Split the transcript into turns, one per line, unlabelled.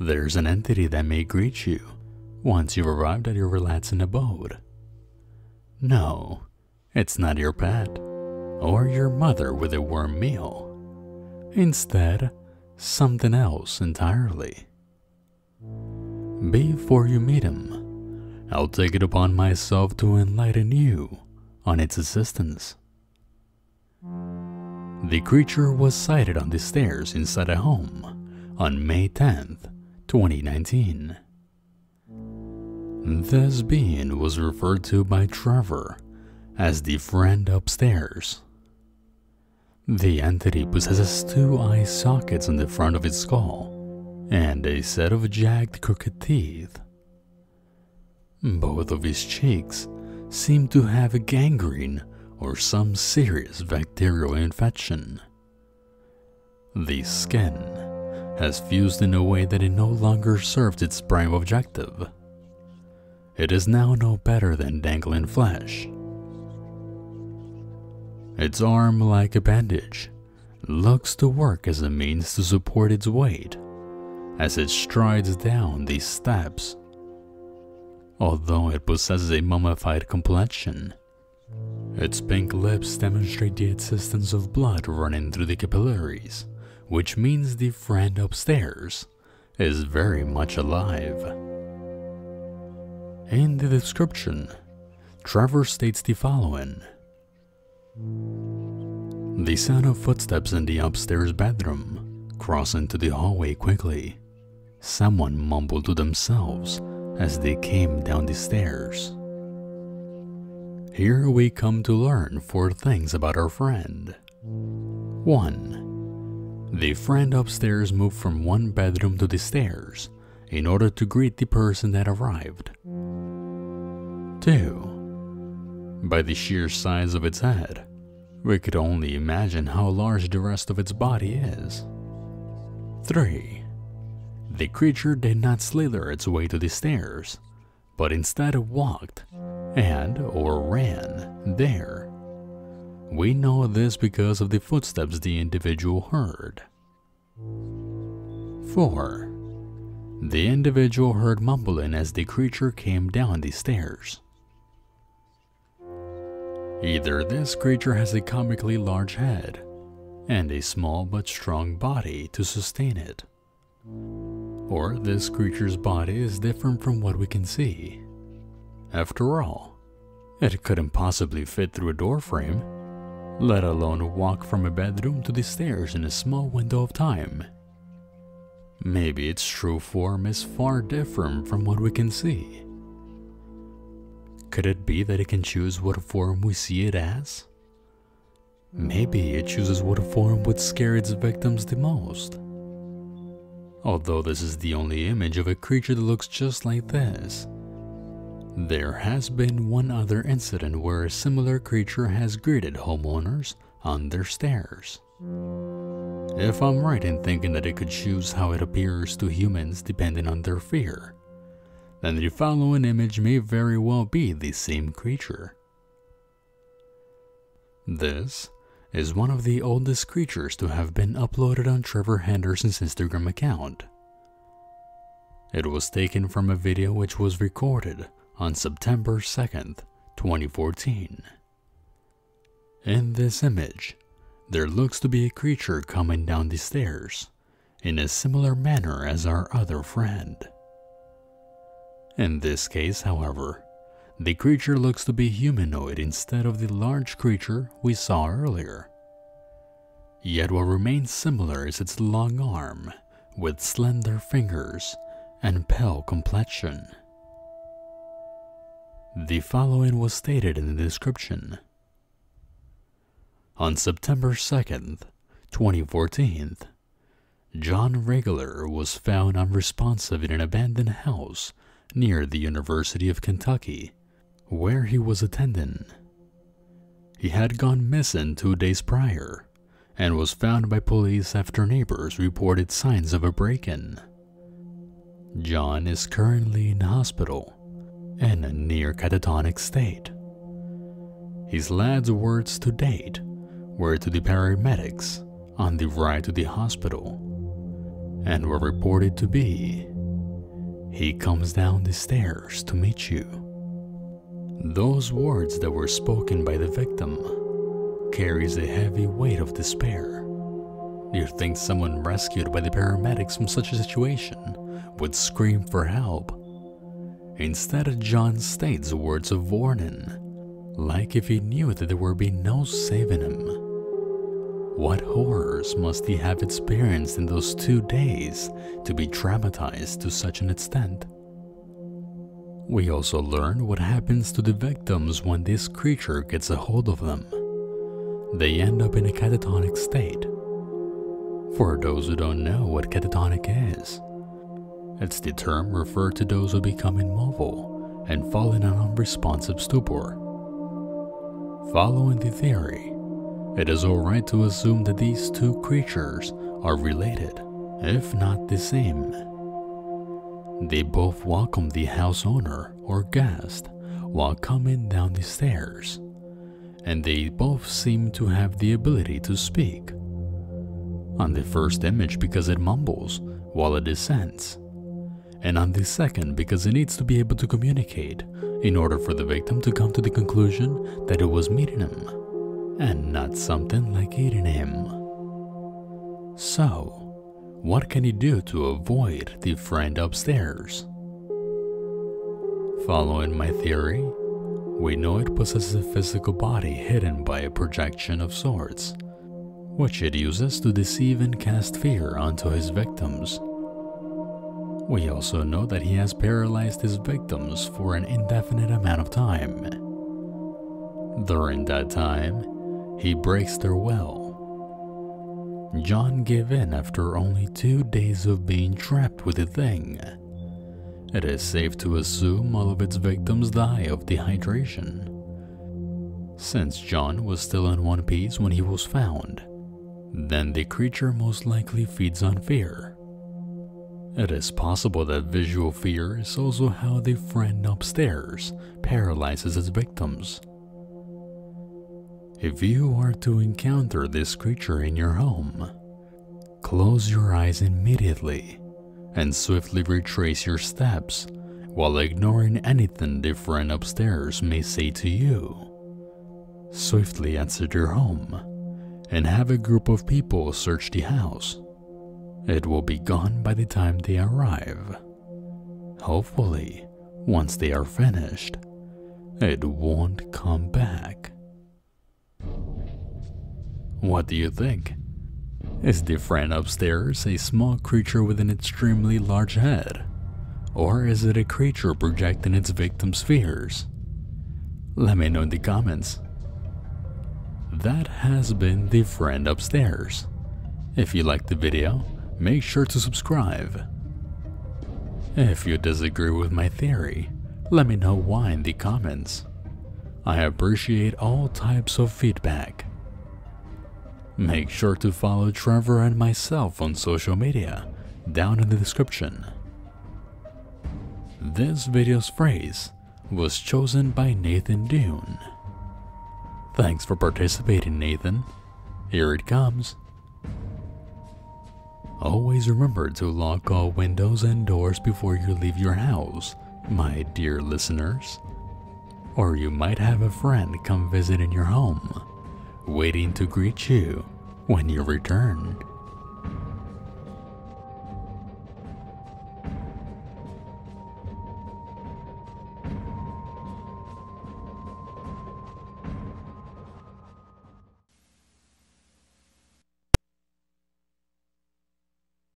there's an entity that may greet you once you've arrived at your relaxing abode. No, it's not your pet or your mother with a warm meal. Instead, something else entirely. Before you meet him, I'll take it upon myself to enlighten you on its existence. The creature was sighted on the stairs inside a home on May 10th, 2019. This being was referred to by Trevor as the friend upstairs. The entity possesses 2 eye sockets on the front of its skull and a set of jagged crooked teeth. Both of his cheeks seem to have a gangrene or some serious bacterial infection. The skin has fused in a way that it no longer serves its prime objective. It is now no better than dangling flesh. Its arm, like a bandage, looks to work as a means to support its weight as it strides down these steps. Although it possesses a mummified complexion, its pink lips demonstrate the existence of blood running through the capillaries, which means the friend upstairs is very much alive. In the description, Trevor states the following. The sound of footsteps in the upstairs bedroom crossed into the hallway quickly. Someone mumbled to themselves as they came down the stairs. Here we come to learn 4 things about our friend. 1. The friend upstairs moved from one bedroom to the stairs in order to greet the person that arrived. 2. By the sheer size of its head, we could only imagine how large the rest of its body is. 3. The creature did not slither its way to the stairs, but instead walked or ran there. We know this because of the footsteps the individual heard. 4. The individual heard mumbling as the creature came down the stairs. Either this creature has a comically large head and a small but strong body to sustain it, or this creature's body is different from what we can see. After all, it couldn't possibly fit through a door frame, let alone walk from a bedroom to the stairs in a small window of time. Maybe its true form is far different from what we can see. Could it be that it can choose what form we see it as? Maybe it chooses what form would scare its victims the most. Although this is the only image of a creature that looks just like this, there has been one other incident where a similar creature has greeted homeowners on their stairs. If I'm right in thinking that it could choose how it appears to humans depending on their fear, then the following image may very well be the same creature. This is one of the oldest creatures to have been uploaded on Trevor Henderson's Instagram account. It was taken from a video which was recorded on September 2nd, 2014. In this image, there looks to be a creature coming down the stairs in a similar manner as our other friend. In this case, however, the creature looks to be humanoid instead of the large creature we saw earlier. Yet what remains similar is its long arm with slender fingers and pale complexion. The following was stated in the description. On September 2nd, 2014, John Regular was found unresponsive in an abandoned house near the University of Kentucky, where he was attending. He had gone missing 2 days prior and was found by police after neighbors reported signs of a break-in. John is currently in hospital in a near catatonic state. His last words to date were to the paramedics on the ride to the hospital and were reported to be, he comes down the stairs to meet you. Those words that were spoken by the victim carries a heavy weight of despair. You think someone rescued by the paramedics from such a situation would scream for help. Instead, John states words of warning, like if he knew that there would be no saving him. What horrors must he have experienced in those 2 days to be traumatized to such an extent? We also learn what happens to the victims when this creature gets a hold of them. They end up in a catatonic state. For those who don't know what catatonic is, it's the term referred to those who become immobile and fall in an unresponsive stupor. Following the theory, it is alright to assume that these 2 creatures are related, if not the same. They both welcome the house owner or guest while coming down the stairs, and they both seem to have the ability to speak. On the first image because it mumbles while it descends, and on the second because it needs to be able to communicate in order for the victim to come to the conclusion that it was meeting him, and not something like eating him. So, what can he do to avoid the friend upstairs? Following my theory, we know it possesses a physical body hidden by a projection of sorts, which it uses to deceive and cast fear onto his victims. We also know that he has paralyzed his victims for an indefinite amount of time. During that time, he breaks their will. John gave in after only 2 days of being trapped with the thing. It is safe to assume all of its victims die of dehydration, since John was still in one piece when he was found. Then the creature most likely feeds on fear. It is possible that visual fear is also how the friend upstairs paralyzes its victims. If you are to encounter this creature in your home, close your eyes immediately and swiftly retrace your steps while ignoring anything the friend upstairs may say to you. Swiftly exit your home and have a group of people search the house. It will be gone by the time they arrive. Hopefully, once they are finished, it won't come back. What do you think? Is the friend upstairs a small creature with an extremely large head? Or is it a creature projecting its victim's fears? Let me know in the comments. That has been the friend upstairs. If you liked the video, make sure to subscribe. If you disagree with my theory, let me know why in the comments. I appreciate all types of feedback. Make sure to follow Trevor and myself on social media down in the description. This video's phrase was chosen by Nathan Dune. Thanks for participating, Nathan. Here it comes. Always remember to lock all windows and doors before you leave your house, my dear listeners. Or you might have a friend come visit in your home, waiting to greet you when you return.